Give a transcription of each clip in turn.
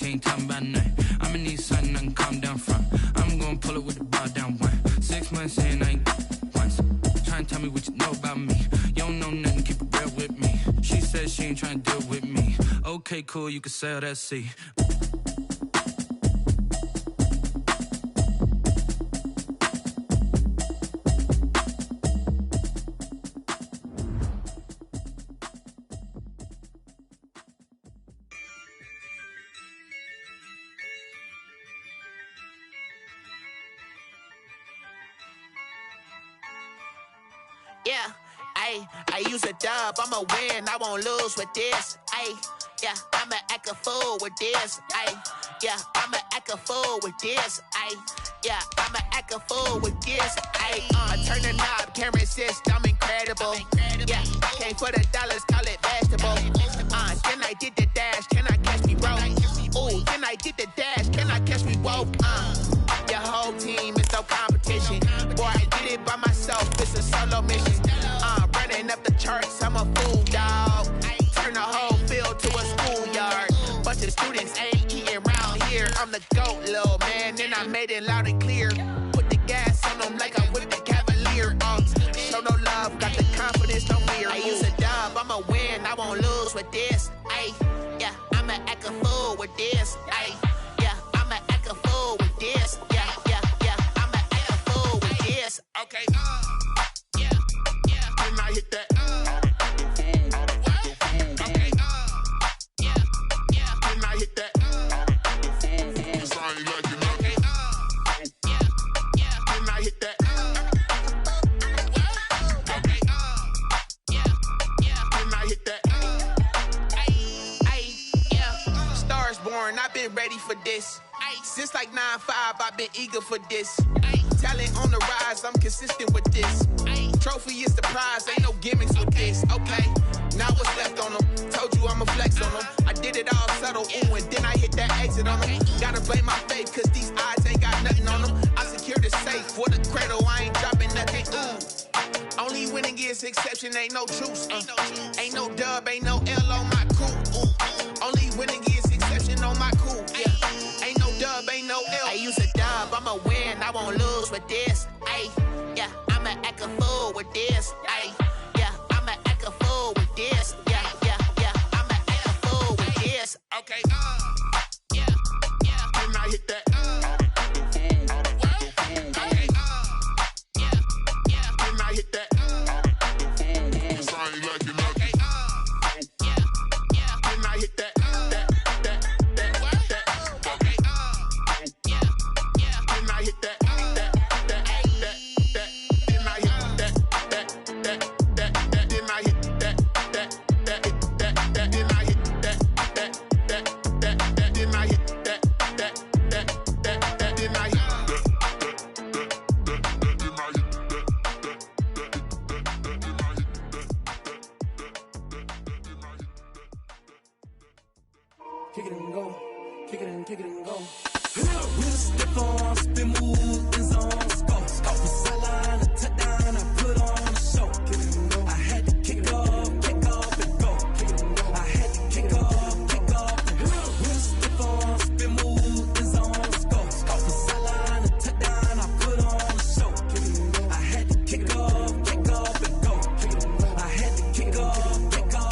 Ain't talking about nothing. I'ma need something I can calm down from. I'm gonna pull it with the bar down one. 6 months in, I ain't once. Trying to tell me what you know about me. You don't know nothing, keep it real with me. She said she ain't trying to deal with me. Okay, cool, you can sell that seat. Yeah, I use a dub, I'ma win, I won't lose with this. Yeah, I'ma act a fool with this. Yeah, I'ma act a fool with this. Yeah, I'ma act a fool with this. I turn the knob, can't resist, I'm incredible. Yeah, came for the dollars, call it vegetable. Then I did the dash, can I catch me, bro? Ooh, then I did the dash, can I catch me, whoa? Your whole team is no competition. Boy, I did it by myself, it's a solo mission. Running up the charts, I'm a fool, dog. Turn the whole field to a schoolyard. Bunch of students ain't eating round here. I'm the GOAT, little man, and I made it loud and clear. Put the gas on them like I'm with the Cavalier. Show no love, got the confidence, no fear. I use a dub, I'ma win, I won't lose with this. Yeah, I'ma act a fool with this. Yeah, I'ma act a fool with this. Yeah, I'ma act a fool with this. Okay, yeah, when I hit that. Okay, yeah, when I hit that. It's only like you know. Okay, yeah, when I hit that. Okay, yeah, when I hit that. Yeah, stars born, I've been ready for this. Since like 9-5, I've been eager for this. Talent on the rise, I'm consistent with this. Trophy is the prize, ain't no gimmicks with this. Okay, now what's left on them? Told you I'ma flex on them. I did it all subtle, ooh, and then I hit that exit on them. Gotta blame my faith, cause these odds ain't got nothing on them. I secured the safe for the cradle, I ain't dropping nothing, ooh. Only winning is exception, ain't no truce. Ain't no dub, ain't no L on my crew. Only winning is exception on my crew. Yeah, ain't no dub, ain't no L. I use a dub, I'ma win, I won't lose with this. Yeah, I'ma act a fool with this. Yeah, I'ma act a fool with this. Yeah, I'ma act a fool with this. Okay, yeah, when I hit that. Okay, yeah, when I hit that. It's only like you know. Okay, yeah, when I hit that. Okay, yeah, when I hit that. Kick it and go, kick it and go. We'll step on, spin, move, in zone, scope. Off the sideline, a touchdown, I put on a show. Kick it and go. I had to kick off and go. Kick it and go. I had to kick off and go. We'll step on, spin, move, in zone, scope. Off the sideline, a touchdown, I put on a show. Kick it and go. I had to kick off and go. Kick it and go. I had to kick off and go.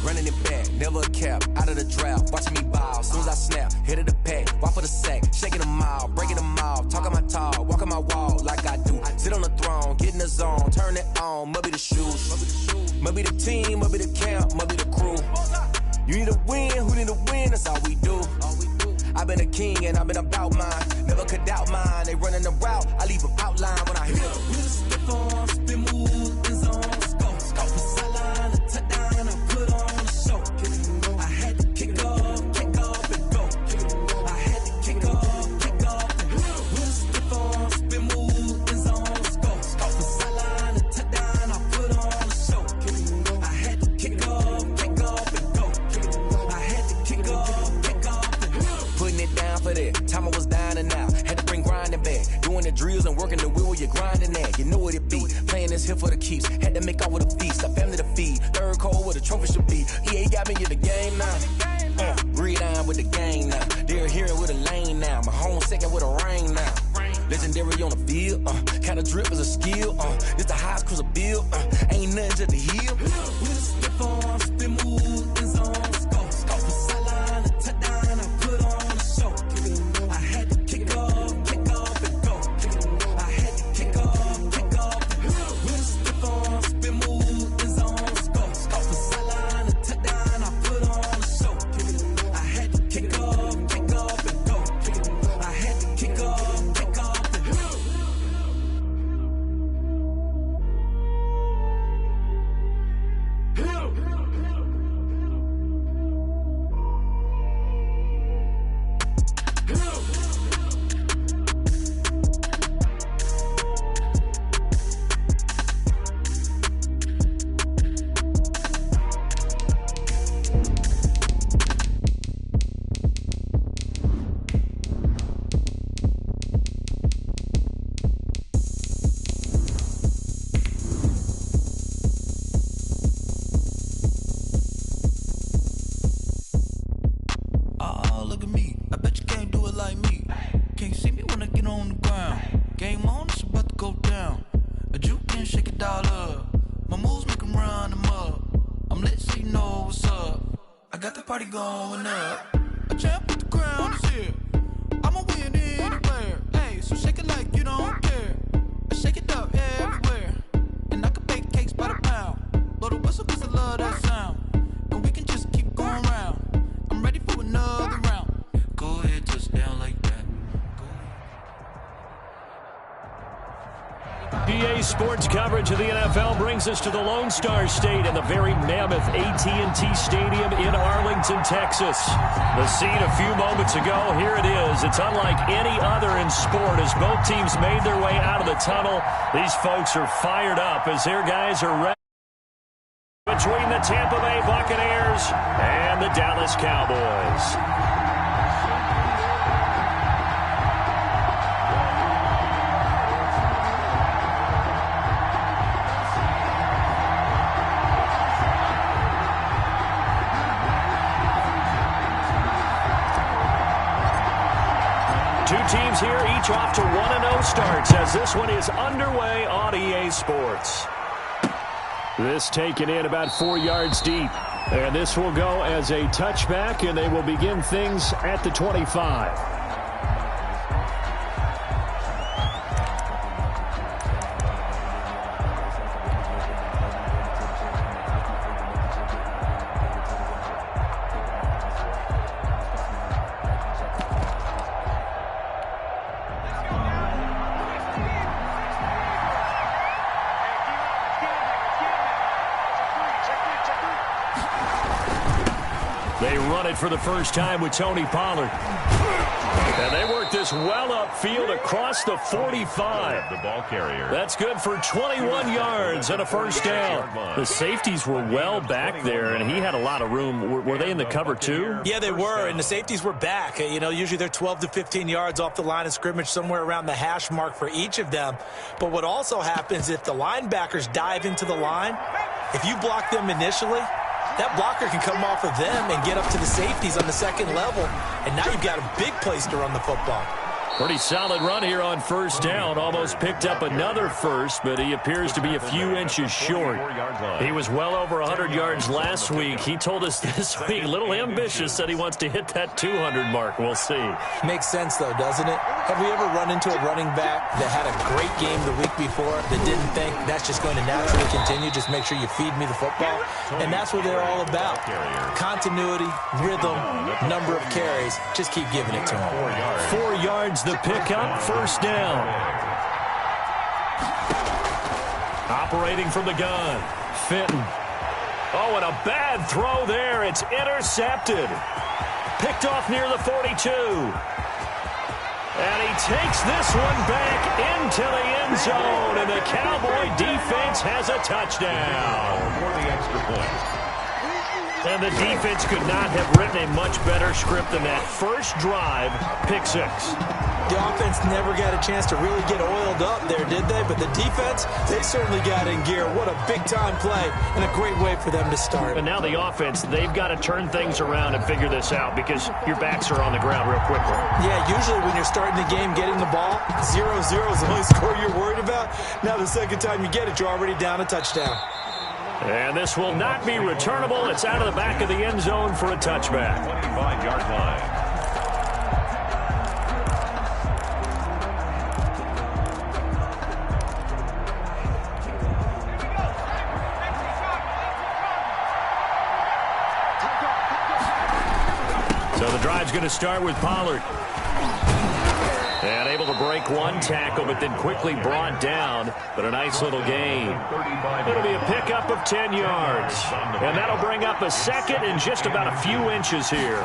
Running it back, never a cap, out of the drought. Watching me ball, soon as I snap, hit of the pack, walk for the sack, shaking them out, breaking them out, talking my talk, walking my wall like I do. Sit on the throne, get in the zone, turn it on, must be the shoes, must be the team, must be the camp, must be the crew. You need to win, who need to win, that's all we do. I've been a king and I've been about mine, never could doubt mine. They running the route, I leave them outline when I hit them. We'll step on, spin, move, in zone, scope. Off the sideline, a touchdown, I put on a show. I had to kick off and go. I had to kick off and go. We'll step on, spin, move, in zone, scope. Off the sideline, a touchdown, I put on a show. I had to kick off and go. I had to kick off and go. Putting it down for that, time I was down and out. Had to bring grinding back, doing the drills and working the wheel where you're grinding at. You know what it be, playing this here for the keeps. Had to make off with a feast, a family to feed. Third cold where the trophy should be. EA got me in the game now. Breathe down with the gang now. They're here with a lane now. My home second with a rain now. Legendary on the field. Kinda drip is a skill. It's the highest cruiser bill. Ain't nothing to the hill. We just slip on, spin move, in zone, scope. From sideline to touchdown, I put on a show. I had to kick off and go. I had to kick off and go. We just slip on, spin move, in zone, scope. From sideline to touchdown, I put on a show. I had to kick off and go. I had to kick off and go. Look at me, I bet you can't do it like me. Can't see me when I get on the ground. Game on, it's about to go down. A juke can shake it all up. My moves make them run them up. I'm lit so you know what's up. I got the party going up. A champ with the crown is here. I'ma win anywhere. Hey, so shake it like you don't care. I shake it up everywhere. And I can bake cakes by the pound. Blow the whistle cause I love that sound. And we can just keep going round. I'm ready for another round. Go ahead, touch down like that. EA Sports coverage of the NFL brings us to the Lone Star State in the very mammoth AT&T Stadium in Arlington, Texas. The scene a few moments ago, here it is. It's unlike any other in sport as both teams made their way out of the tunnel. These folks are fired up as their guys are ready. Between the Tampa Bay Buccaneers and the Dallas Cowboys. Two teams here, each off to 1-0 starts as this one is underway on EA Sports. This taken in about 4 yards deep. And this will go as a touchback, and they will begin things at the 25. They run it for the first time with Tony Pollard. And they work this well upfield across the 45. The ball carrier. That's good for 21 yards and a first down. The safeties were well back there, and he had a lot of room. Were they in the cover too? Yeah, they were, and the safeties were back. You know, usually they're 12 to 15 yards off the line of scrimmage, somewhere around the hash mark for each of them. But what also happens if the linebackers dive into the line, if you block them initially, that blocker can come off of them and get up to the safeties on the second level, and now you've got a big place to run the football. Pretty solid run here on first down. Almost picked up another first, but he appears to be a few inches short. He was well over 100 yards last week. He told us this week, a little ambitious, said he wants to hit that 200 mark. We'll see. Makes sense, though, doesn't it? Have we ever run into a running back that had a great game the week before that didn't think that's just going to naturally continue? Just make sure you feed me the football. And that's what they're all about. Continuity, rhythm, number of carries. Just keep giving it to them. 4 yards the pickup, first down. Operating from the gun, Fenton. Oh, and a bad throw there. It's intercepted. Picked off near the 42. And he takes this one back into the end zone, and the Cowboy defense has a touchdown. For the extra point. And the defense could not have written a much better script than that. First drive, pick 6. The offense never got a chance to really get oiled up there, did they? But the defense, they certainly got in gear. What a big-time play and a great way for them to start. And now the offense, they've got to turn things around and figure this out because your backs are on the ground real quickly. Yeah, usually when you're starting the game, getting the ball, 0-0 is the only score you're worried about. Now the second time you get it, you're already down a touchdown. And this will not be returnable. It's out of the back of the end zone for a touchback. 25-yard line. So the drive's going to start with Pollard. And able to break one tackle, but then quickly brought down. But a nice little gain. It'll be a pickup of 10 yards. And that'll bring up a second and just about a few inches here.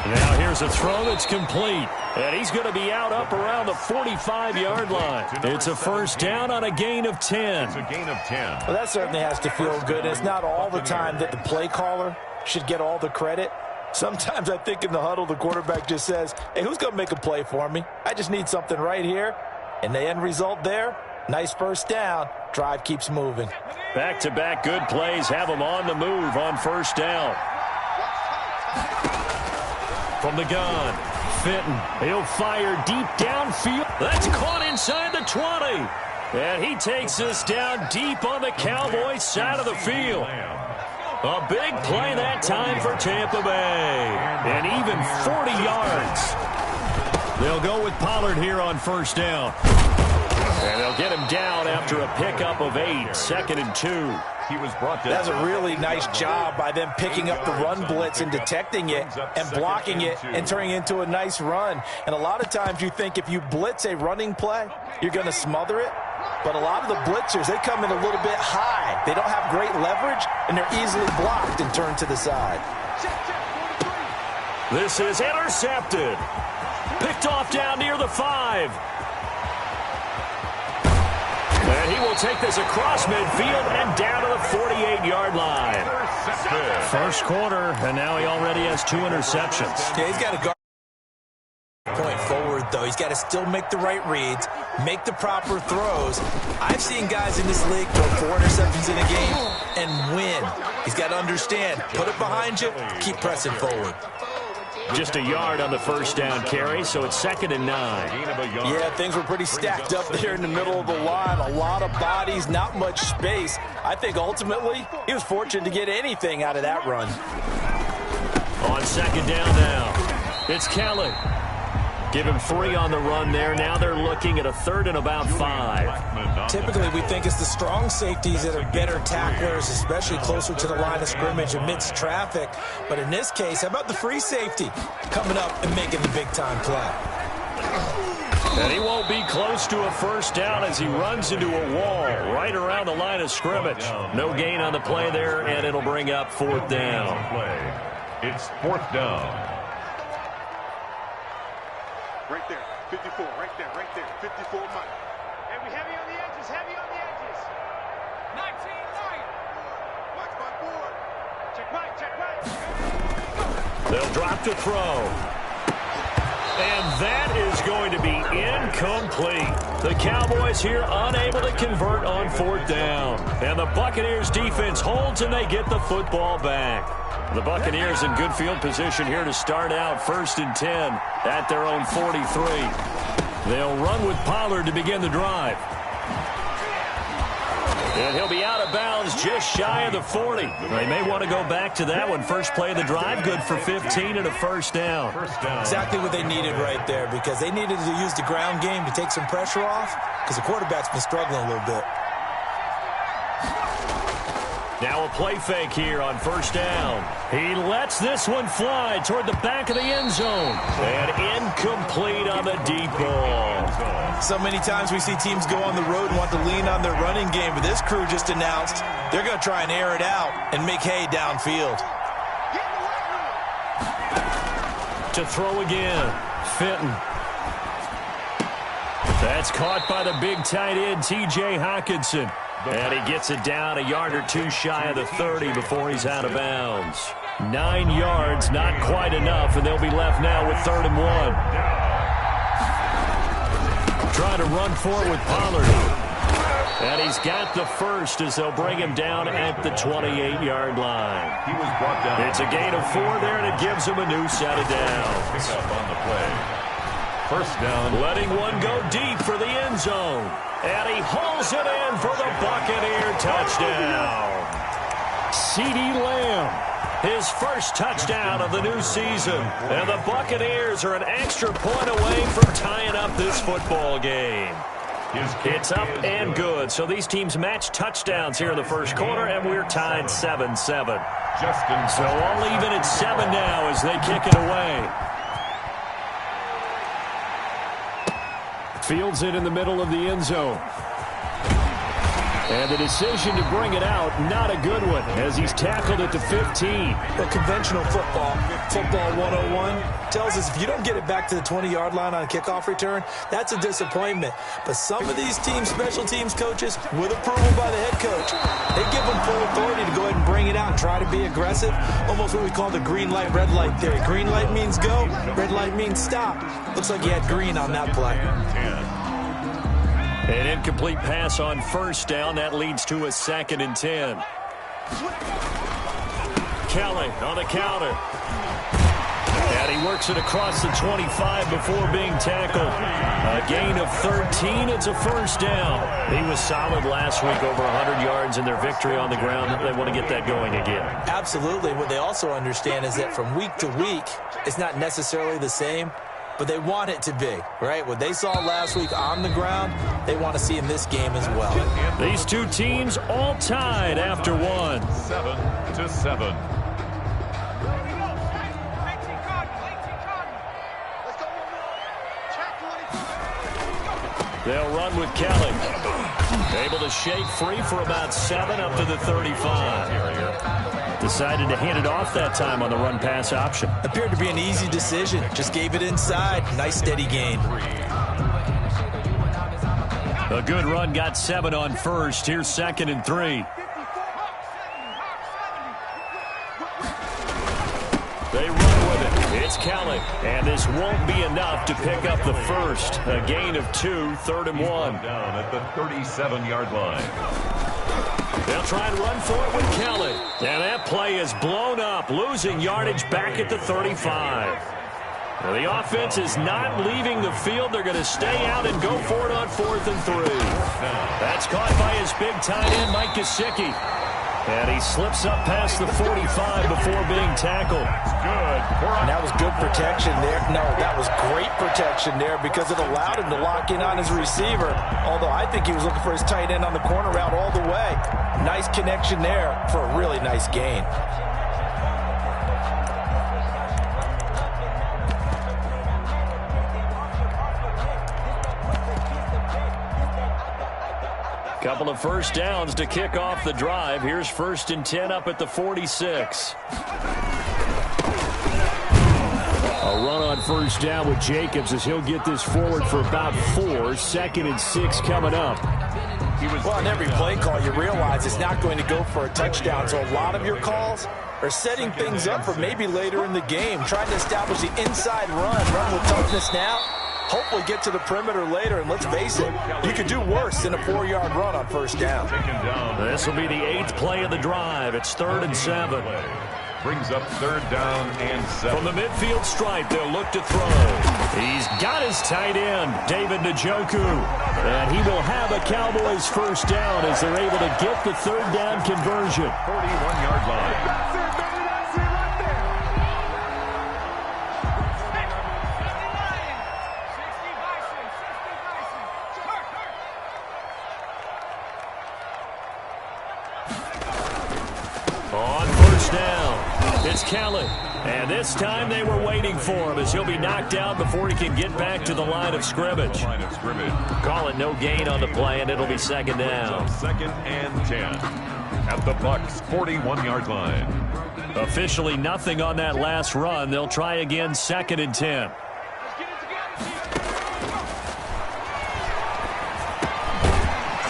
Now here's a throw that's complete. And he's going to be out up around the 45-yard line. It's a first down on a gain of 10. It's a gain of 10. Well, that certainly has to feel good. It's not all the time that the play caller should get all the credit. Sometimes I think in the huddle, the quarterback just says, hey, who's going to make a play for me? I just need something right here. And the end result there, nice first down. Drive keeps moving. Back-to-back good plays have them on the move on first down. From the gun, Fenton. He'll fire deep downfield. That's caught inside the 20. And he takes this down deep on the Cowboys side of the field. A big play that time for Tampa Bay. And even 40 yards. They'll go with Pollard here on first down. And they'll get him down after a pickup of 8, 2nd and 2. He was brought down. That's a really nice job by them picking up the run blitz and detecting it and blocking it and turning it into a nice run. And a lot of times you think if you blitz a running play, you're going to smother it. But a lot of the blitzers, they come in a little bit high. They don't have great leverage, and they're easily blocked and turned to the side. This is intercepted. Picked off down near the 5. And he will take this across midfield and down to the 48-yard line. First quarter, and now he already has 2 interceptions. Yeah, he's got to guard point forward, though. He's got to still make the right reads, make the proper throws. I've seen guys in this league throw 4 interceptions in a game and win. He's got to understand, put it behind you, keep pressing forward. Just a yard on the first down carry, so it's 2nd and 9. Yeah, things were pretty stacked up there in the middle of the line. A lot of bodies, not much space. I think ultimately he was fortunate to get anything out of that run. On 2nd down now, it's Kelly. Give him 3 on the run there. Now they're looking at a 3rd and about 5. Typically, we think it's the strong safeties that are better tacklers, especially closer to the line of scrimmage amidst traffic. But in this case, how about the free safety coming up and making the big-time play? And he won't be close to a first down as he runs into a wall right around the line of scrimmage. No gain on the play there, and it'll bring up 4th down. It's 4th down. Right there, 54, right there, 54 Mike. And we heavy on the edges, heavy on the edges. 19, Mike. Watch my board. Check right. They'll drop to throw. And that is going to be incomplete. The Cowboys here unable to convert on 4th down. And the Buccaneers defense holds and they get the football back. The Buccaneers in good field position here to start out 1st and 10 at their own 43. They'll run with Pollard to begin the drive. And he'll be out of bounds just shy of the 40. They may want to go back to that one. First play of the drive, good for 15 and a first down. Exactly what they needed right there, because they needed to use the ground game to take some pressure off, because the quarterback's been struggling a little bit. Now a play fake here on first down. He lets this one fly toward the back of the end zone. And incomplete on the deep ball. So many times we see teams go on the road and want to lean on their running game, but this crew just announced they're going to try and air it out and make hay downfield. To throw again, Fenton. That's caught by the big tight end, T.J. Hockenson. And he gets it down a yard or two shy of the 30 before he's out of bounds. 9 yards, not quite enough, and they'll be left now with 3rd and 1. Trying to run for it with Pollard. And he's got the first as they'll bring him down at the 28-yard line. He was brought down. It's a gain of 4 there, and it gives him a new set of downs. Pick up on the play. First down. Letting one go deep for the end zone. And he hauls it in for the Buccaneer touchdown. CeeDee Lamb, his first touchdown of the new season. And the Buccaneers are an extra point away from tying up this football game. It's up and good. So these teams match touchdowns here in the first quarter, and we're tied 7-7. So all even at 7 now as they kick it away. Fields it in the middle of the end zone. And the decision to bring it out, not a good one, as he's tackled at the 15. But conventional football 101, tells us if you don't get it back to the 20-yard line on a kickoff return, that's a disappointment. But some of these teams, special teams coaches, with approval by the head coach, they give them full authority to go ahead and bring it out and try to be aggressive, almost what we call the green light, red light theory. Green light means go, red light means stop. Looks like he had green on that play. An incomplete pass on first down. That leads to a 2nd and 10. Kelly on the counter. And he works it across the 25 before being tackled. A gain of 13. It's a first down. He was solid last week, over 100 yards in their victory on the ground. They want to get that going again. Absolutely. What they also understand is that from week to week, it's not necessarily the same, but they want it to be, right? What they saw last week on the ground, they want to see in this game as well. These two teams all tied after one. 7-7. They'll run with Kelly. Able to shake free for about 7 up to the 35. Decided to hand it off that time on the run-pass option. Appeared to be an easy decision. Just gave it inside. Nice steady gain. A good run, got 7 on first. Here's 2nd and 3. They run with it. It's Kelly. And this won't be enough to pick up the first. A gain of 2, 3rd and 1. Down at the 37-yard line. They'll try and run for it with Kelly. And that play is blown up, losing yardage back at the 35. Now the offense is not leaving the field. They're going to stay out and go for it on 4th and 3. That's caught by his big tight end, Mike Gesicki. And he slips up past the 45 before being tackled. Good. And that was good protection there. No, that was great protection there because it allowed him to lock in on his receiver. Although I think he was looking for his tight end on the corner route all the way. Nice connection there for a really nice gain. Couple of first downs to kick off the drive. Here's 1st and 10 up at the 46. A run on first down with Jacobs as he'll get this forward for about 4. 2nd and 6 coming up. Well, in every play call, you realize it's not going to go for a touchdown. So a lot of your calls are setting things up for maybe later in the game, trying to establish the inside run with toughness now. Hopefully get to the perimeter later, and let's face it, you could do worse than a 4-yard run on first down. This will be the 8th play of the drive. It's 3rd and 7. Brings up 3rd down and 7. From the midfield stripe, they'll look to throw. He's got his tight end, David Njoku. And he will have a Cowboys first down as they're able to get the 3rd down conversion. 41-yard line. It's Kelly. And this time they were waiting for him as he'll be knocked out before he can get back to the line of scrimmage. Call it no gain on the play, and it'll be 2nd down. 2nd and 10 at the Bucs' 41-yard line. Officially nothing on that last run. They'll try again 2nd and 10.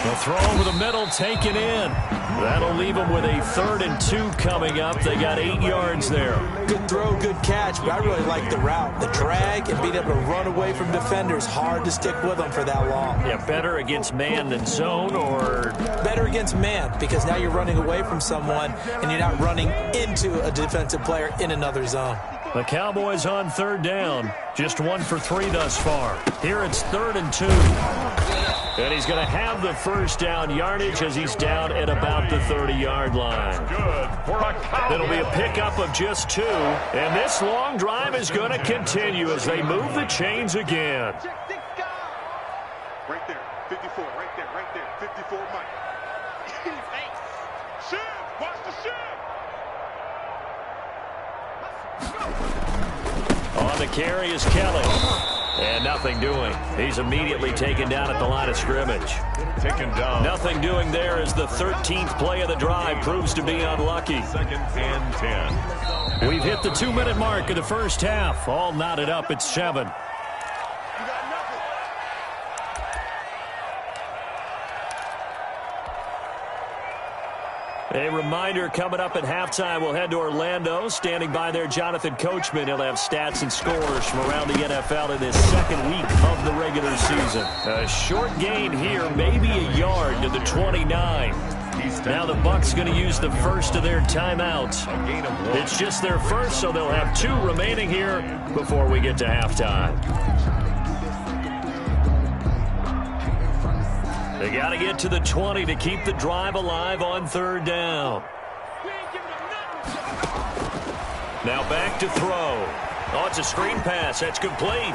The throw over the middle taken in. That'll leave them with a 3rd and 2 coming up. They got 8 yards there. Good throw, good catch, but I really like the route. The drag and being able to run away from defenders, hard to stick with them for that long. Yeah, better against man than zone, or? Better against man, because now you're running away from someone and you're not running into a defensive player in another zone. The Cowboys on 3rd down. Just 1 for 3 thus far. Here it's 3rd and 2. And he's going to have the first down yardage as he's down at about the 30-yard line. It'll be a pickup of just 2. And this long drive is going to continue as they move the chains again. Right there, 54, right there, 54, Mike. Shiv, watch the shiv. On the carry is Kelly. And nothing doing. He's immediately taken down at the line of scrimmage. Taken down. Nothing doing there as the 13th play of the drive proves to be unlucky. 2nd and 10. We've hit the 2-minute mark of the first half. All knotted up at 7. A reminder, coming up at halftime, we'll head to Orlando. Standing by there, Jonathan Coachman. He'll have stats and scores from around the NFL in his 2nd week of the regular season. A short gain here, maybe a yard to the 29. Now the Bucs going to use the first of their timeouts. It's just their first, so they'll have 2 remaining here before we get to halftime. They got to get to the 20 to keep the drive alive on 3rd down. Now back to throw. Oh, it's a screen pass. That's complete.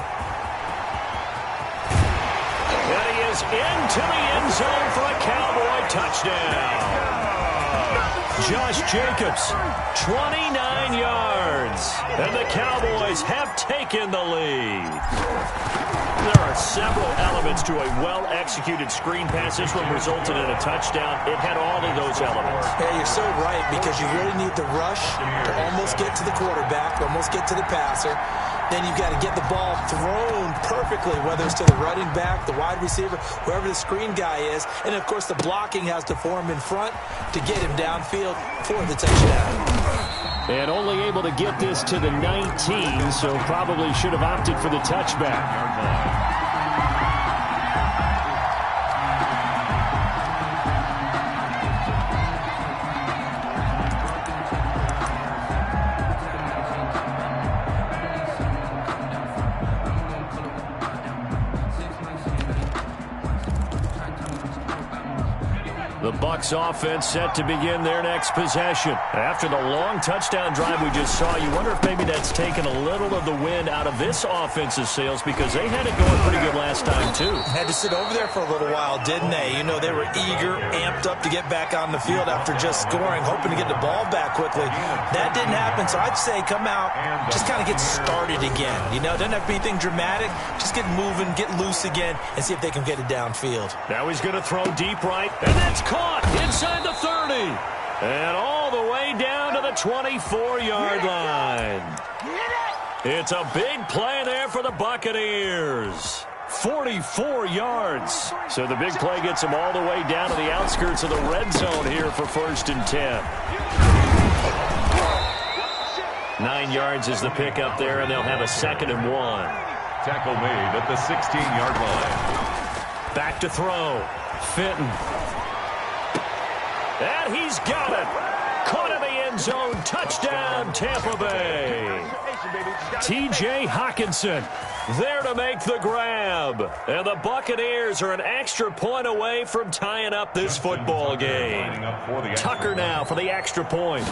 And he is into the end zone for a Cowboy touchdown. Josh Jacobs, 29 yards. And the Cowboys have taken the lead. There are several elements to a well-executed screen pass. This one resulted in a touchdown. It had all of those elements. Yeah, you're so right, because you really need the rush to almost get to the quarterback, almost get to the passer. Then you've got to get the ball thrown perfectly, whether it's to the running back, the wide receiver, whoever the screen guy is. And, of course, the blocking has to form in front to get him downfield for the touchdown. And only able to get this to the 19, so probably should have opted for the touchback. The Bucs offense set to begin their next possession. After the long touchdown drive we just saw, you wonder if maybe that's taken a little of the wind out of this offense's sails, because they had it going pretty good last time, too. Had to sit over there for a little while, didn't they? You know, they were eager, amped up to get back on the field after just scoring, hoping to get the ball back quickly. That didn't happen, so I'd say come out, just kind of get started again. You know, doesn't have to be anything dramatic. Just get moving, get loose again, and see if they can get it downfield. Now he's going to throw deep right, and that's caught inside the 30. And all the way down to the 24-yard line. It's a big play there for the Buccaneers. 44 yards. So the big play gets them all the way down to the outskirts of the red zone here for 1st and 10. 9 yards is the pickup there, and they'll have a 2nd and 1. Tackle made at the 16-yard line. Back to throw. Fenton. And he's got it. Caught in the end zone. Touchdown, Tampa Bay. T.J. Hockenson there to make the grab. And the Buccaneers are an extra point away from tying up this football game. Tucker now for the extra point.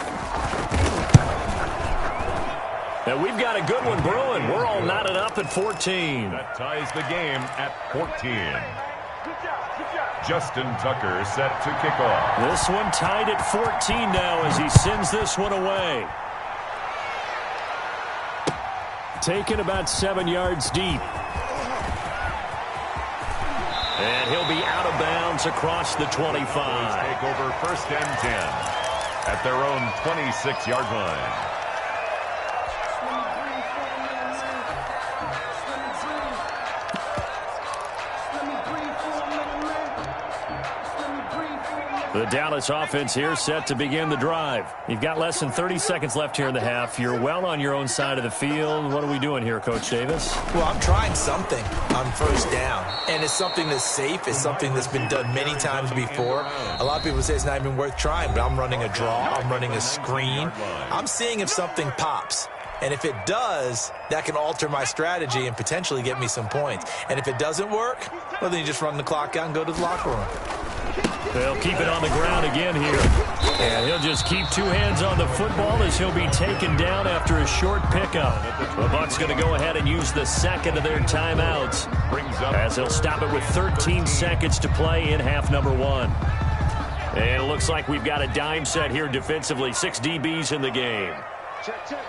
And we've got a good one brewing. We're all knotted up at 14. That ties the game at 14. Justin Tucker set to kick off. This one tied at 14 now as he sends this one away. Taken about 7 yards deep. And he'll be out of bounds across the 25. Take over 1st and 10 at their own 26-yard line. The Dallas offense here set to begin the drive. You've got less than 30 seconds left here in the half. You're well on your own side of the field. What are we doing here, Coach Davis? Well, I'm trying something on first down, and it's something that's safe. It's something that's been done many times before. A lot of people say it's not even worth trying, but I'm running a draw. I'm running a screen. I'm seeing if something pops. And if it does, that can alter my strategy and potentially get me some points. And if it doesn't work, well, then you just run the clock out and go to the locker room. They'll keep it on the ground again here. And he'll just keep two hands on the football as he'll be taken down after a short pickup. The Bucs going to go ahead and use the second of their timeouts as they'll stop it with 13 seconds to play in half number one. And it looks like we've got a dime set here defensively. 6 DBs in the game. Check, check.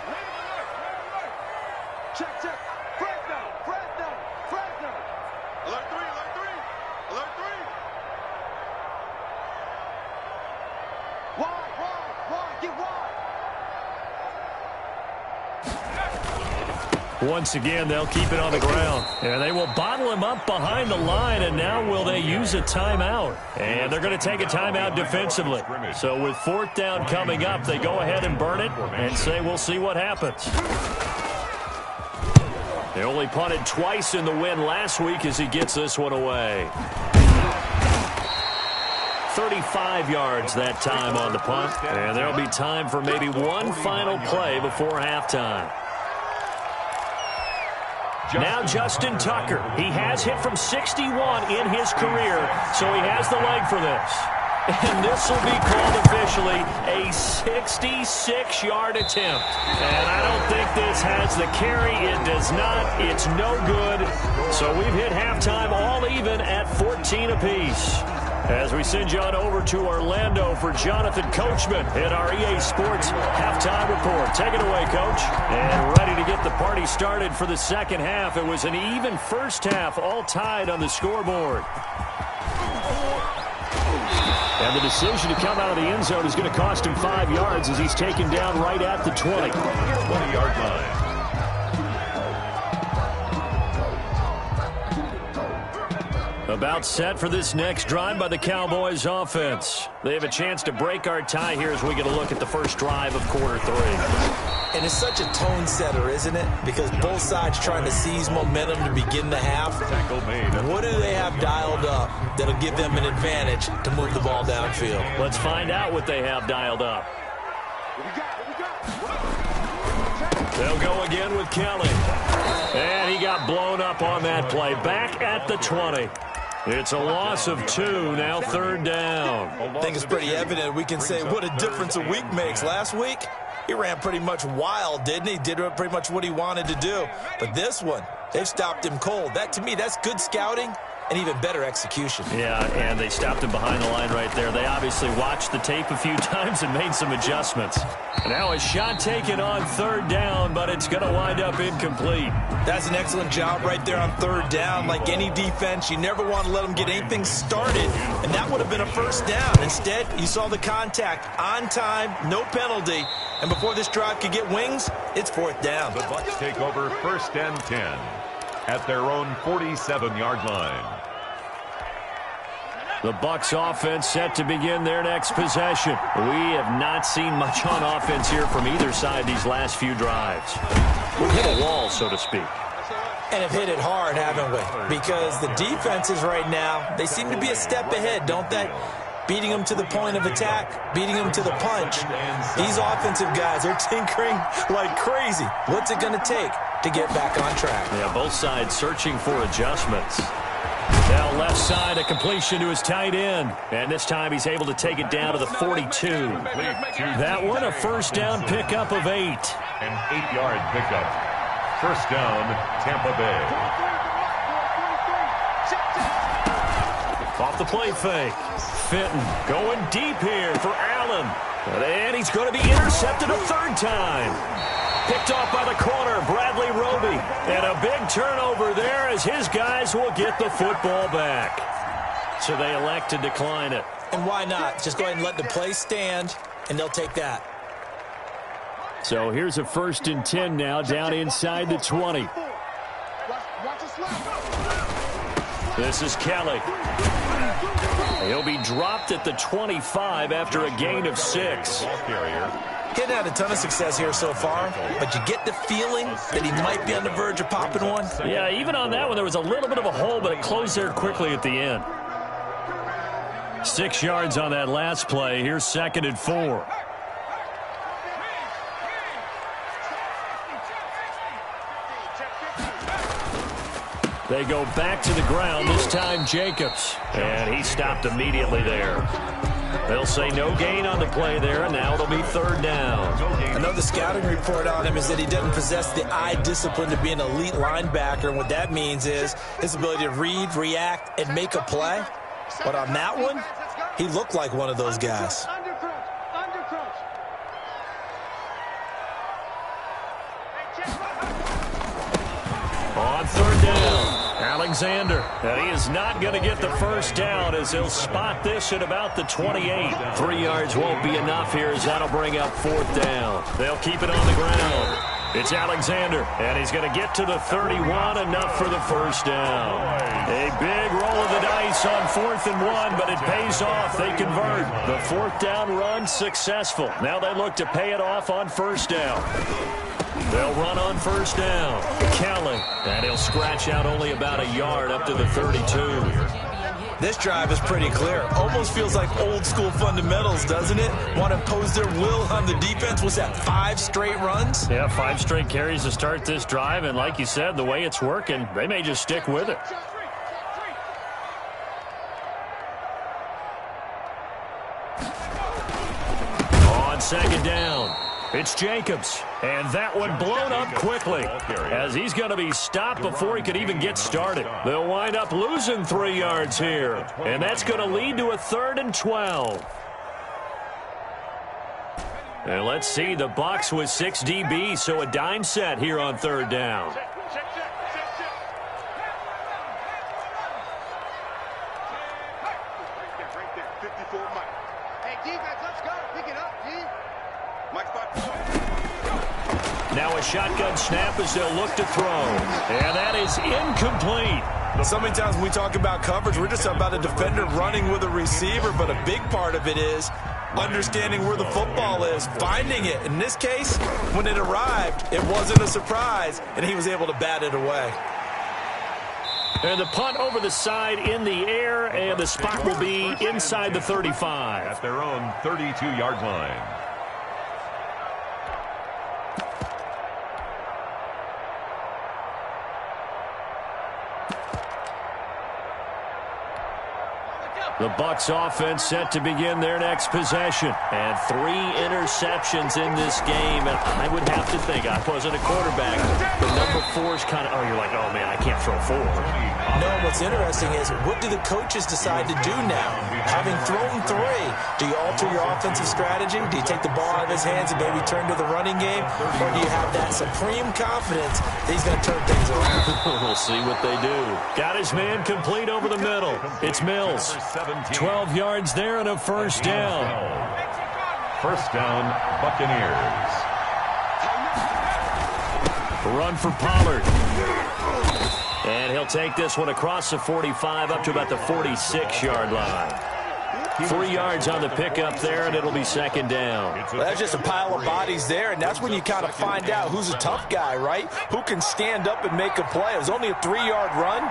Check, check. Fresno. Alert 3. Wide. Get wide. Once again, they'll keep it on the ground. And they will bottle him up behind the line, and now will they use a timeout? And they're going to take a timeout defensively. So with fourth down coming up, they go ahead and burn it and say we'll see what happens. They only punted twice in the win last week as he gets this one away. 35 yards that time on the punt. And there'll be time for maybe one final play before halftime. Now Justin Tucker. He has hit from 61 in his career, so he has the leg for this. And this will be called officially a 66-yard attempt. And I don't think this has the carry. It does not. It's no good. So we've hit halftime all even at 14 apiece. As we send you on over to Orlando for Jonathan Coachman in our EA Sports halftime report. Take it away, Coach. And ready to get the party started for the second half. It was an even first half, all tied on the scoreboard. And the decision to come out of the end zone is going to cost him 5 yards as he's taken down right at the 20. 20-yard line. About set for this next drive by the Cowboys offense. They have a chance to break our tie here as we get a look at the first drive of quarter 3. And it's such a tone setter, isn't it? Because both sides trying to seize momentum to begin the half. What do they have dialed up that'll give them an advantage to move the ball downfield? Let's find out what they have dialed up. They'll go again with Kelly. And he got blown up on that play. Back at the 20. It's a loss of 2, now third down. I think it's pretty evident. We can say what a difference a week makes. Last week, he ran pretty much wild, didn't he? Did pretty much what he wanted to do. But this one, they've stopped him cold. That, to me, that's good scouting and even better execution. Yeah, and they stopped him behind the line right there. They obviously watched the tape a few times and made some adjustments. Now a shot taken on third down, but it's going to wind up incomplete. That's an excellent job right there on third down. Like any defense, you never want to let them get anything started, and that would have been a first down. Instead, you saw the contact on time, no penalty, and before this drive could get wings, it's fourth down. The Bucs take over first and 10 at their own 47-yard line. The Bucs offense set to begin their next possession. We have not seen much on offense here from either side these last few drives. We've hit a wall, so to speak. And have hit it hard, haven't we? Because the defenses right now, they seem to be a step ahead, don't they? Beating them to the point of attack, beating them to the punch. These offensive guys are tinkering like crazy. What's it going to take to get back on track? Yeah, both sides searching for adjustments. Now left side, a completion to his tight end. And this time he's able to take it down to the 42. That one, a first down pickup of 8. An 8-yard pickup. First down, Tampa Bay. Off the play fake. Fenton going deep here for Allen. And he's going to be intercepted a third time. Picked off by the corner, Bradley Roby. And a big turnover there as his guys will get the football back. So they elect to decline it. And why not? Just go ahead and let the play stand, and they'll take that. So here's a 1st and 10 now, down inside the 20. This is Kelly. He'll be dropped at the 25 after a gain of 6. He's had a ton of success here so far, but you get the feeling that he might be on the verge of popping one. Yeah, even on that one, there was a little bit of a hole, but it closed there quickly at the end. 6 yards on that last play. Here's 2nd and 4. They go back to the ground, this time Jacobs. And he stopped immediately there. They'll say no gain on the play there, and now it'll be 3rd down. Another scouting report on him is that he doesn't possess the eye discipline to be an elite linebacker. And what that means is his ability to read, react, and make a play. But on that one, he looked like one of those guys. On 3rd down, Alexander. And he is not going to get the first down as he'll spot this at about the 28. 3 yards won't be enough here as that'll bring up 4th down. They'll keep it on the ground. It's Alexander, and he's going to get to the 31, enough for the first down. A big roll of the dice on 4th and 1, but it pays off. They convert. The 4th down run successful. Now they look to pay it off on 1st down. They'll run on 1st down. Kelly, and he'll scratch out only about a yard up to the 32. This drive is pretty clear. Almost feels like old school fundamentals, doesn't it? Want to impose their will on the defense. Was that 5 straight runs? Yeah, 5 straight carries to start this drive, and like you said, the way it's working, they may just stick with it. On 2nd down, it's Jacobs, and that one blown up quickly as he's going to be stopped before he could even get started. They'll wind up losing 3 yards here, and that's going to lead to a 3rd and 12. And let's see, the Bucs with 6 DBs, so a dime set here on 3rd down. Now a shotgun snap as they'll look to throw. And that is incomplete. So many times when we talk about coverage, we're just about a defender running with a receiver, but a big part of it is understanding where the football is, finding it. In this case, when it arrived, it wasn't a surprise, and he was able to bat it away. And the punt over the side in the air, and the spot will be inside the 35. At their own 32-yard line. The Bucs offense set to begin their next possession. And 3 interceptions in this game. And I would have to think, I wasn't a quarterback, but number 4 is kind of, you're like, oh, man, I can't throw 4. No, what's interesting is, what do the coaches decide to do now? Having thrown 3, do you alter your offensive strategy? Do you take the ball out of his hands and maybe turn to the running game? Or do you have that supreme confidence that he's going to turn things around? We'll see what they do. Got his man complete over the middle. It's Mills. 12 yards there and a first down. First down, Buccaneers. Run for Pollard. And he'll take this one across the 45 up to about the 46-yard line. 3 yards on the pickup there, and it'll be 2nd down. Well, that's just a pile of bodies there, and that's when you kind of find out who's a tough guy, right? Who can stand up and make a play. It was only a 3-yard run,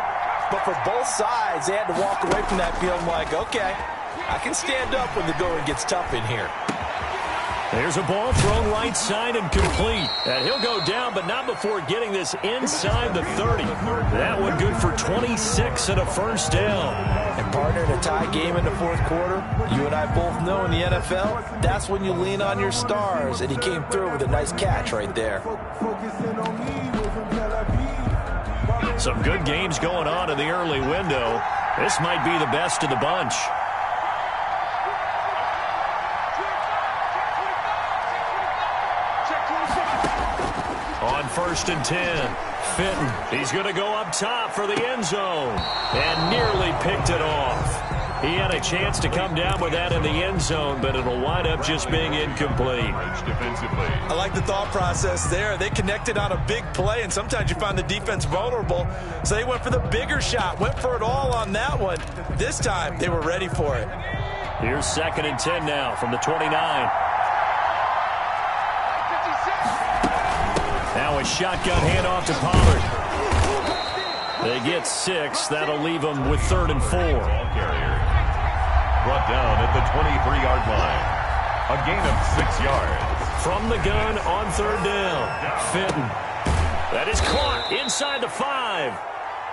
but for both sides, they had to walk away from that field like, okay, I can stand up when the going gets tough in here. There's a ball thrown right side and complete. And he'll go down, but not before getting this inside the 30. That one good for 26 and a first down. And partner, in a tie game in the 4th quarter, you and I both know in the NFL, that's when you lean on your stars. And he came through with a nice catch right there. Some good games going on in the early window. This might be the best of the bunch. On 1st and 10, Fenton. He's going to go up top for the end zone and nearly picked it off. He had a chance to come down with that in the end zone, but it'll wind up just being incomplete. I like the thought process there. They connected on a big play, and sometimes you find the defense vulnerable. So they went for the bigger shot, went for it all on that one. This time, they were ready for it. Here's 2nd and 10 now from the 29. Now a shotgun handoff to Pollard. They get 6. That'll leave them with 3rd and 4. Brought down at the 23-yard line. A gain of 6 yards. From the gun on 3rd down. Fenton. That is caught inside the 5.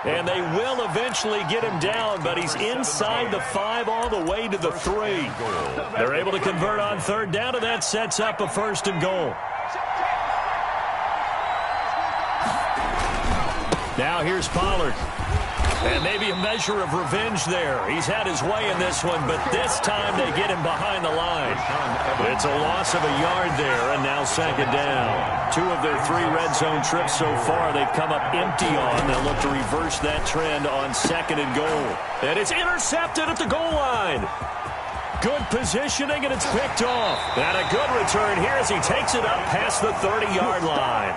And they will eventually get him down, but he's inside the 5 all the way to the 3. They're able to convert on 3rd down, and that sets up a 1st and goal. Now here's Pollard. And maybe a measure of revenge there. He's had his way in this one, but this time they get him behind the line. It's a loss of a yard there, and now 2nd down. 2 of their 3 red zone trips so far they've come up empty on. They'll look to reverse that trend on 2nd and goal. And it's intercepted at the goal line. Good positioning, and it's picked off. And a good return here as he takes it up past the 30-yard line.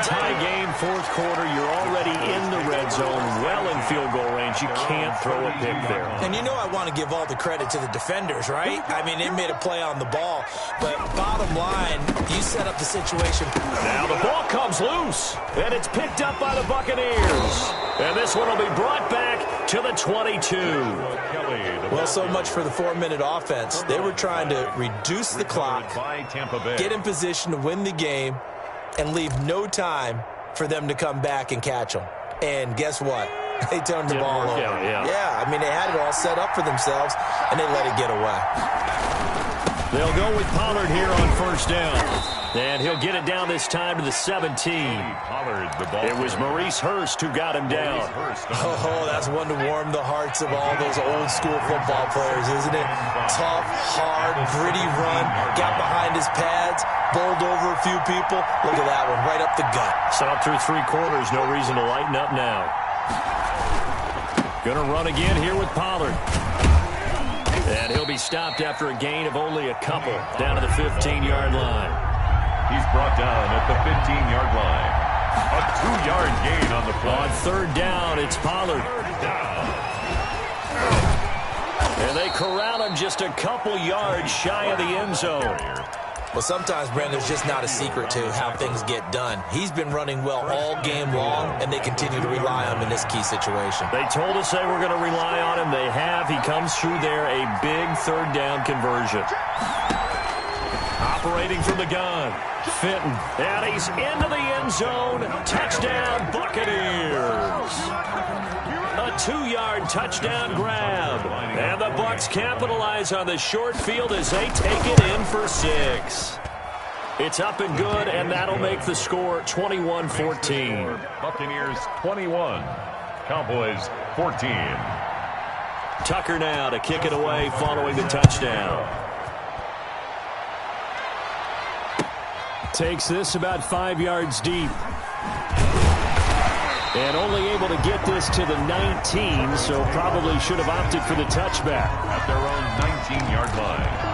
Tie game, 4th quarter. You're already in the red zone, well in field goal range. You can't throw a pick there. And you know I want to give all the credit to the defenders, right? I mean, they made a play on the ball. But bottom line, you set up the situation. Now the ball comes loose, and it's picked up by the Buccaneers. And this one will be brought back to the 22. Well, so much for the 4-minute offense. They were trying to reduce the clock, get in position to win the game, and leave no time for them to come back and catch them. And guess what? They turned the ball over. Yeah, I mean, they had it all set up for themselves, and they let it get away. They'll go with Pollard here on 1st down. And he'll get it down this time to the 17. It was Maurice Hurst who got him down. Oh, that's one to warm the hearts of all those old-school football players, isn't it? Tough, hard, gritty run, got behind his pads, bowled over a few people. Look at that one, right up the gut. Set up through 3 quarters, no reason to lighten up now. Gonna run again here with Pollard. And he'll be stopped after a gain of only a couple down to the 15-yard line. He's brought down at the 15-yard line. A 2-yard gain on the play. On 3rd down, it's Pollard. And they corral him just a couple yards shy of the end zone. Well, sometimes, Brandon, there's just not a secret to how things get done. He's been running well all game long, and they continue to rely on him in this key situation. They told us they were going to rely on him. They have. He comes through there, a big 3rd down conversion. Operating from the gun, Fenton. And he's into the end zone. Touchdown, Buccaneers. A 2-yard touchdown grab. And the Bucs capitalize on the short field as they take it in for 6. It's up and good, and that'll make the score 21-14. Buccaneers 21, Cowboys 14. Tucker now to kick it away following the touchdown. Takes this about 5 yards deep. And only able to get this to the 19, so probably should have opted for the touchback. At their own 19-yard line.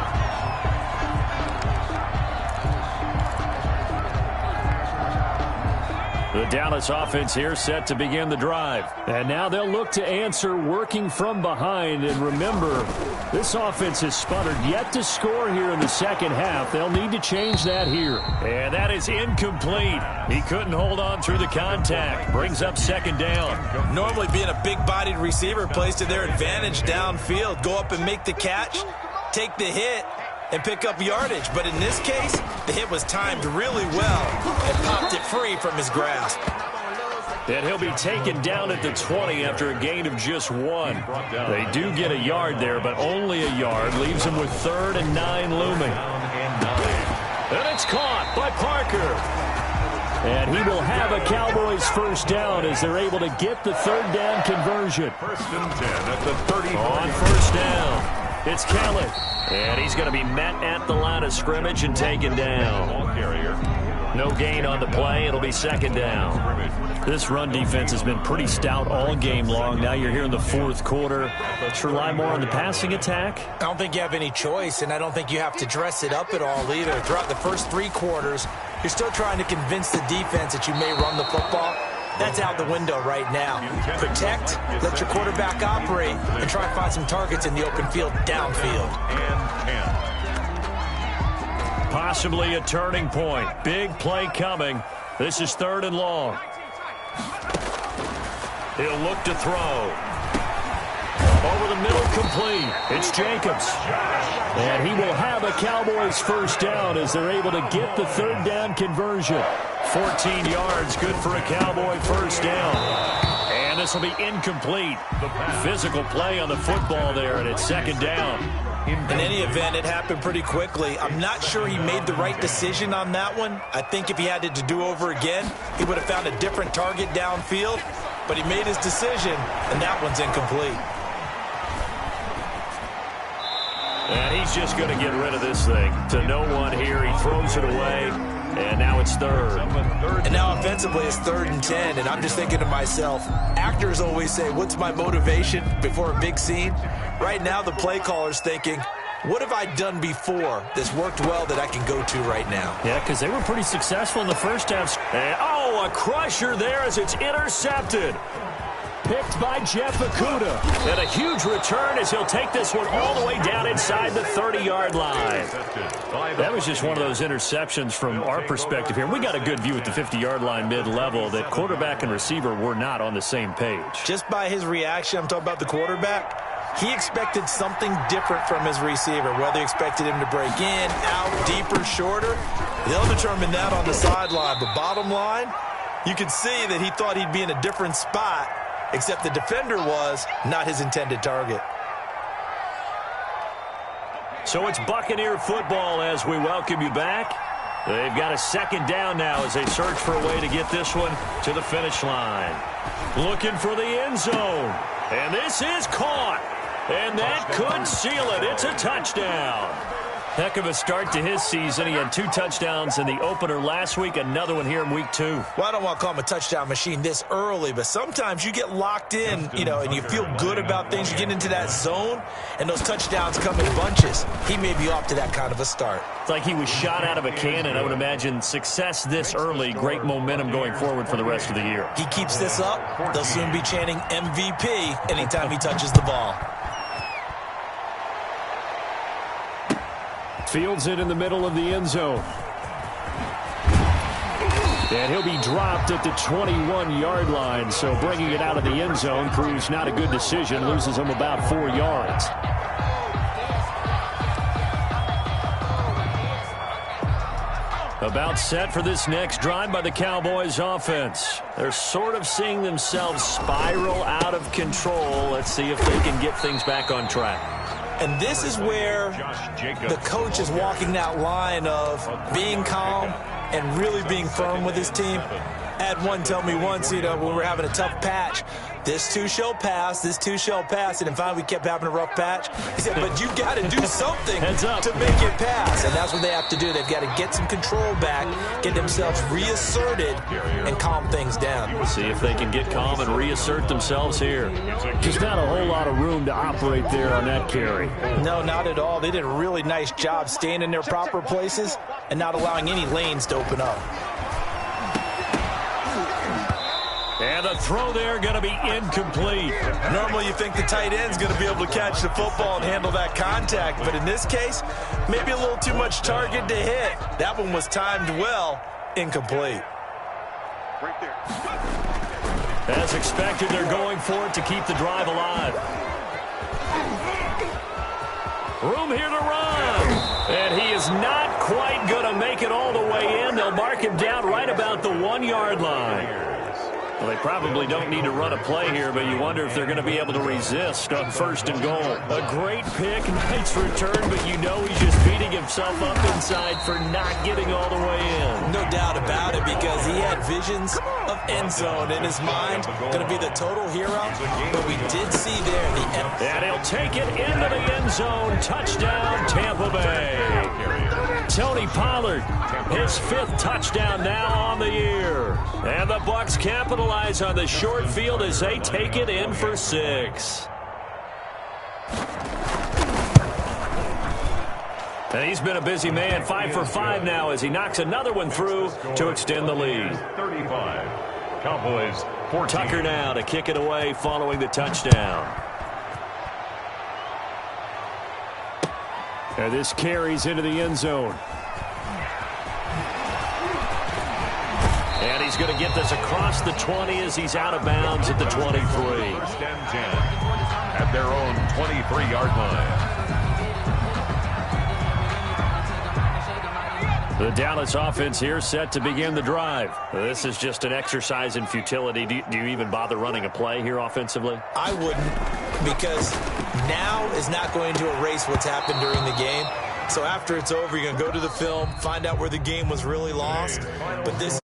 The Dallas offense here set to begin the drive. And now they'll look to answer working from behind. And remember, this offense has sputtered yet to score here in the 2nd half. They'll need to change that here. And that is incomplete. He couldn't hold on through the contact. Brings up 2nd down. Normally being a big-bodied receiver plays to their advantage downfield. Go up and make the catch, take the hit, and pick up yardage. But in this case, the hit was timed really well and popped it free from his grasp. And he'll be taken down at the 20 after a gain of just 1. They do get a yard there, but only a yard. Leaves him with 3rd and 9 looming. And it's caught by Parker. And he will have a Cowboys 1st down as they're able to get the 3rd down conversion. 1st and 10 at the 30. On 1st down, it's Kelly. And he's going to be met at the line of scrimmage and taken down. Ball carrier. No gain on the play. It'll be second down. This run defense has been pretty stout all game long. Now you're here in the fourth quarter. Let's rely more on the passing attack. I don't think you have any choice, and I don't think you have to dress it up at all either. Throughout the first 3 quarters, you're still trying to convince the defense that you may run the football. That's out the window right now. Protect, let your quarterback operate, and try and find some targets in the open field downfield. Possibly a turning point. Big play coming. This is 3rd and long. He'll look to throw. Over the middle, complete. It's Jacobs. And he will have a Cowboys first down as they're able to get the 3rd down conversion. 14 yards, good for a Cowboy first down. And this will be incomplete. Physical play on the football there, and it's 2nd down. In any event, it happened pretty quickly. I'm not sure he made the right decision on that one. I think if he had it to do over again, he would have found a different target downfield. But he made his decision, and that one's incomplete. And he's just going to get rid of this thing. To no one here, he throws it away, and now it's 3rd. And now offensively, it's 3rd and 10, and I'm just thinking to myself, actors always say, what's my motivation before a big scene? Right now, the play caller's thinking, what have I done before that's worked well that I can go to right now? Yeah, because they were pretty successful in the first half. And, a crusher there as it's intercepted. Picked by Jeff Okudah. And a huge return as he'll take this one all the way down inside the 30-yard line. That was just one of those interceptions from our perspective here. We got a good view at the 50-yard line mid-level that quarterback and receiver were not on the same page. Just by his reaction, I'm talking about the quarterback, he expected something different from his receiver, whether he expected him to break in, out, deeper, shorter. They'll determine that on the sideline. But bottom line, you could see that he thought he'd be in a different spot, except the defender was not his intended target. So it's Buccaneer football as we welcome you back. They've got a 2nd down now as they search for a way to get this one to the finish line. Looking for the end zone. And this is caught. And that could seal it. It's a touchdown. Heck of a start to his season. He had 2 touchdowns in the opener last week, another one here in week 2. Well, I don't want to call him a touchdown machine this early, but sometimes you get locked in, and you feel good about things. You get into that zone, and those touchdowns come in bunches. He may be off to that kind of a start. It's like he was shot out of a cannon. I would imagine success this early, great momentum going forward for the rest of the year. He keeps this up, they'll soon be chanting MVP anytime he touches the ball. Fields it in the middle of the end zone. And he'll be dropped at the 21-yard line. So bringing it out of the end zone proves not a good decision. Loses him about 4 yards. About set for this next drive by the Cowboys offense. They're sort of seeing themselves spiral out of control. Let's see if they can get things back on track. And this is where the coach is walking that line of being calm and really being firm with his team. I had one tell me once, when we were having a tough patch, this too shall pass, this too shall pass. And finally we kept having a rough patch. He said, but you've got to do something to make it pass. And that's what they have to do. They've got to get some control back, get themselves reasserted, and calm things down. See if they can get calm and reassert themselves here. Just not a whole lot of room to operate there on that carry. No, not at all. They did a really nice job staying in their proper places and not allowing any lanes to open up. And the throw there going to be incomplete. Normally you think the tight end's going to be able to catch the football and handle that contact, but in this case, maybe a little too much target to hit. That one was timed well, incomplete. Right there. As expected, they're going for it to keep the drive alive. Room here to run. And he is not quite going to make it all the way in. They'll mark him down right about the 1-yard line. Well, they probably don't need to run a play here, but you wonder if they're going to be able to resist on 1st and goal. A great pick, nice return, but you know he's just beating himself up inside for not getting all the way in. No doubt about it, because he had visions of end zone in his mind. Going to be the total hero, but we did see there the end. And he'll take it into the end zone. Touchdown, Tampa Bay. Tony Pollard, his 5th touchdown now on the year. And the Bucs capitalize on the short field as they take it in for 6. And he's been a busy man, 5 for 5 now as he knocks another one through to extend the lead. 35. Cowboys 14. Tucker now to kick it away following the touchdown. And this carries into the end zone. And he's going to get this across the 20 as he's out of bounds at the 23. First and 10 at their own 23-yard line. The Dallas offense here set to begin the drive. This is just an exercise in futility. Do you even bother running a play here offensively? I wouldn't, because now is not going to erase what's happened during the game. So after it's over, you're going to go to the film, find out where the game was really lost. But this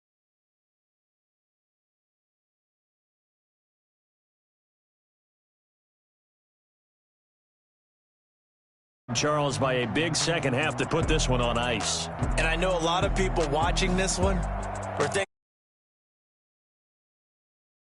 Charles by a big second half to put this one on ice. And I know a lot of people watching this one were thinking,